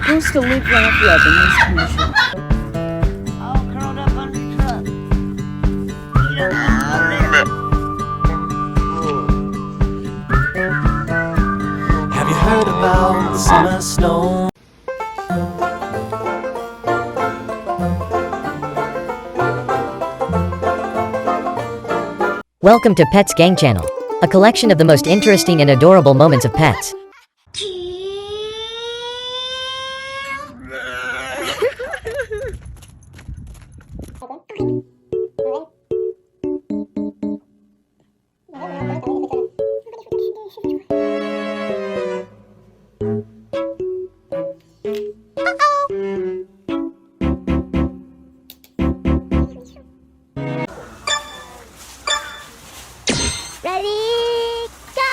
Supposed to look like love in this condition. All curled up on the truck. Have you heard about the summer snow? Welcome to Pets Gang Channel, a collection of the most interesting and adorable moments of pets. Ready, go!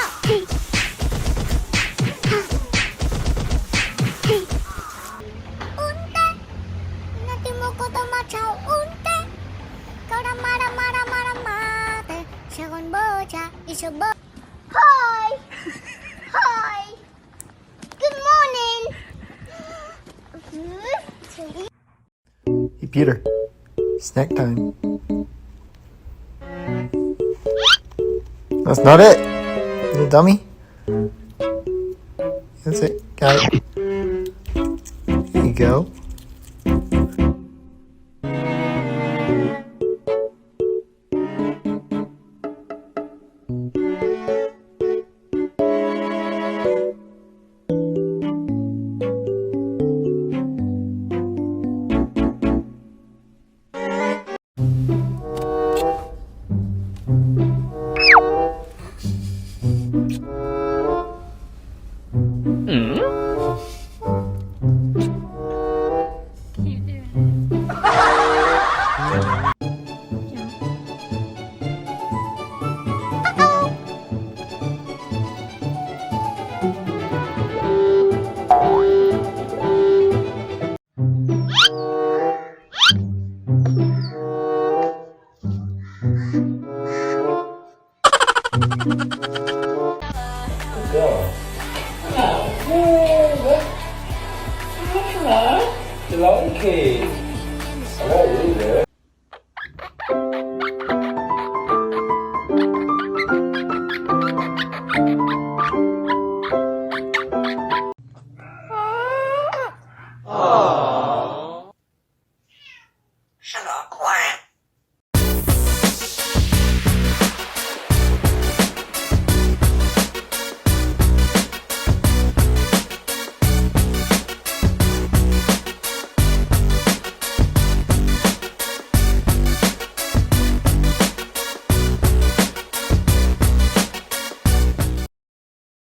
Unte, nanti mo ko tumachaw. Unte, kau mara mate. Shagon bocha, iso bo. Hi, hi. Good morning. Hey Peter, snack time. That's not it, little dummy. That's it, got it. There you go. You like it? I like it,